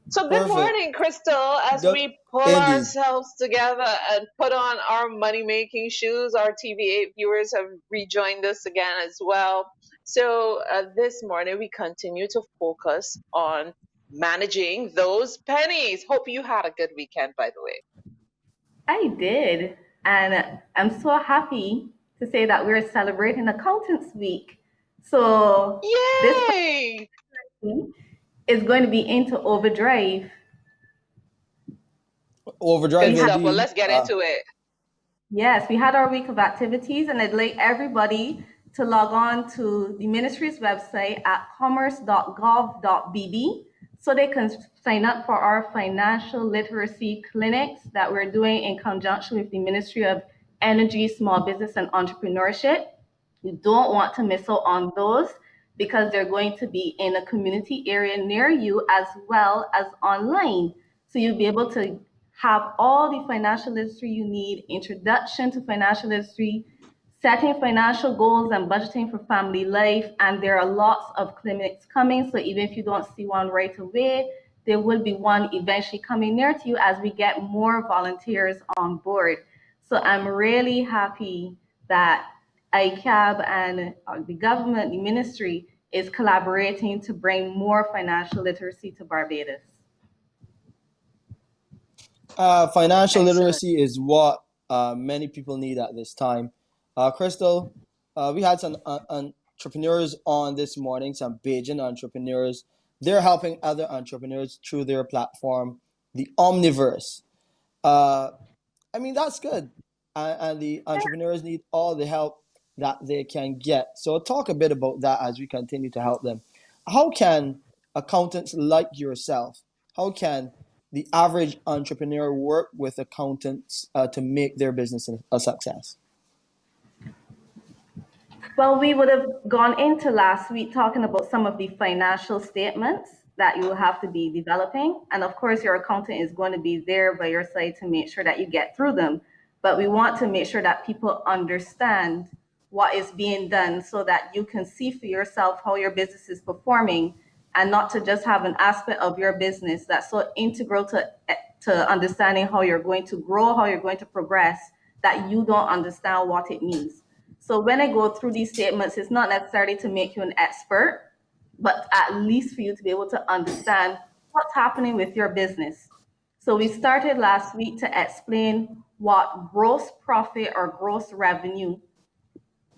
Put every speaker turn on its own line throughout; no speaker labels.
So good
Perfect.
morning, Crystal. As
Good.
we pull
Indeed.
ourselves together and put on our money making shoes, our TVA viewers have rejoined us again as well. So this morning we continue to focus on managing those pennies. Hope you had a good weekend, by the way.
I did. And I'm so happy to say that we're celebrating Accountants Week. So this
Yay!
person is going to be into overdrive.
Overdrive
Good
We had,
stuff. Well,
indeed.
let's get into it.
yes, we had our week of activities, and I'd like everybody to log on to the ministry's website at commerce.gov.bb so they can sign up for our financial literacy clinics that we're doing in conjunction with the Ministry of Energy, Small Business, and Entrepreneurship. You don't want to miss out on those because they're going to be in a community area near you as well as online. So you'll be able to have all the financial literacy you need, introduction to financial literacy, setting financial goals and budgeting for family life. And there are lots of clinics coming. So even if you don't see one right away, there will be one eventually coming near to you as we get more volunteers on board. So I'm really happy that ICAB and the government, the ministry, is collaborating to bring more financial literacy to Barbados.
Financial
Excellent.
literacy is what many people need at this time. Crystal, we had some entrepreneurs on this morning, some Bajan entrepreneurs. They're helping other entrepreneurs through their platform, the Omniverse. Uh, I mean, that's good. And the entrepreneurs need all the help that they can get. So, talk a bit about that as we continue to help them. How can accountants like yourself, how can the average entrepreneur work with accountants to make their business a success?
Well, we would have gone into last week talking about some of the financial statements that you will have to be developing. And of course, your accountant is going to be there by your side to make sure that you get through them. But we want to make sure that people understand what is being done so that you can see for yourself how your business is performing and not to just have an aspect of your business that's so integral to understanding how you're going to grow, how you're going to progress, that you don't understand what it means. So when I go through these statements, it's not necessarily to make you an expert, but at least for you to be able to understand what's happening with your business. So we started last week to explain what gross profit or gross revenue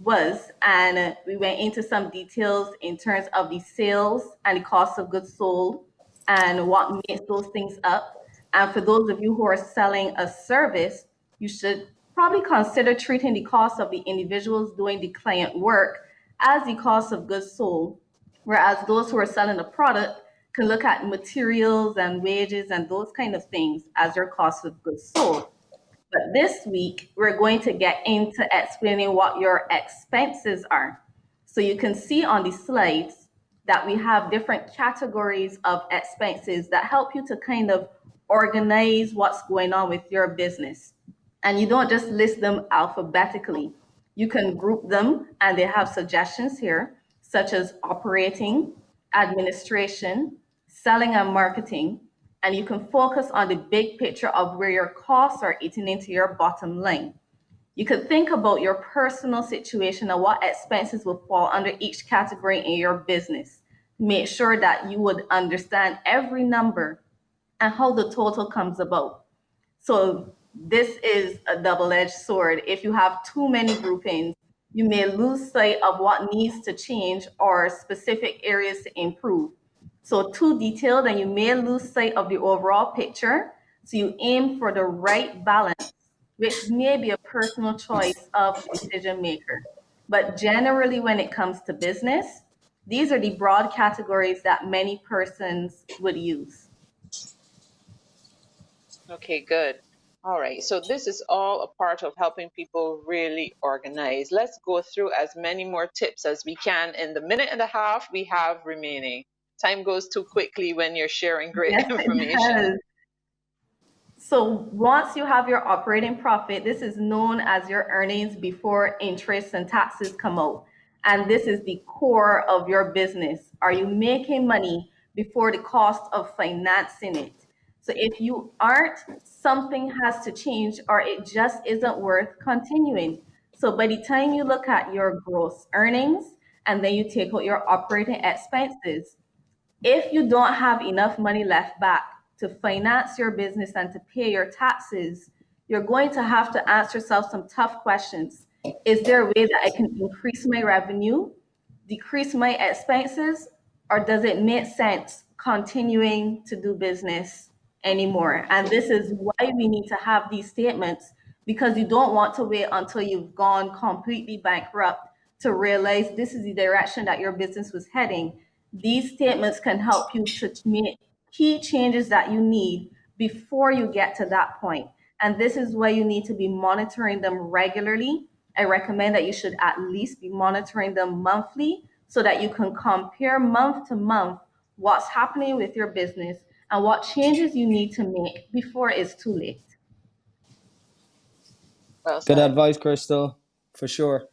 was, and we went into some details in terms of the sales and the cost of goods sold and what makes those things up. And for those of you who are selling a service, you should probably consider treating the cost of the individuals doing the client work as the cost of goods sold, whereas those who are selling a product can look at materials and wages and those kind of things as their cost of goods sold. But this week, we're going to get into explaining what your expenses are. So you can see on the slides that we have different categories of expenses that help you to kind of organize what's going on with your business. And you don't just list them alphabetically. You can group them, and they have suggestions here, such as operating, administration, selling and marketing, and you can focus on the big picture of where your costs are eating into your bottom line. You could think about your personal situation and what expenses will fall under each category in your business. Make sure that you would understand every number and how the total comes about. So this is a double-edged sword. If you have too many groupings, you may lose sight of what needs to change or specific areas to improve. So too detailed and you may lose sight of the overall picture. So you aim for the right balance, which may be a personal choice of the decision maker. But generally, when it comes to business, these are the broad categories that many persons would use.
Okay, good. All right. So this is all a part of helping people really organize. Let's go through as many more tips as we can in the minute and a half we have remaining. Time goes too quickly when you're sharing great
Yes, it
information.
does. So once you have your operating profit, this is known as your earnings before interest and taxes come out. And this is the core of your business. Are you making money before the cost of financing it. So if you aren't, something has to change or it just isn't worth continuing. So by the time you look at your gross earnings and then you take out your operating expenses, if you don't have enough money left back to finance your business and to pay your taxes, you're going to have to ask yourself some tough questions. Is there a way that I can increase my revenue, decrease my expenses, or does it make sense continuing to do business anymore? And this is why we need to have these statements, because you don't want to wait until you've gone completely bankrupt to realize this is the direction that your business was heading. These statements can help you to make key changes that you need before you get to that point. And this is why you need to be monitoring them regularly. I recommend that you should at least be monitoring them monthly so that you can compare month to month what's happening with your business and what changes you need to make before it's too late.
Well
Good
said.
advice, Crystal, for sure.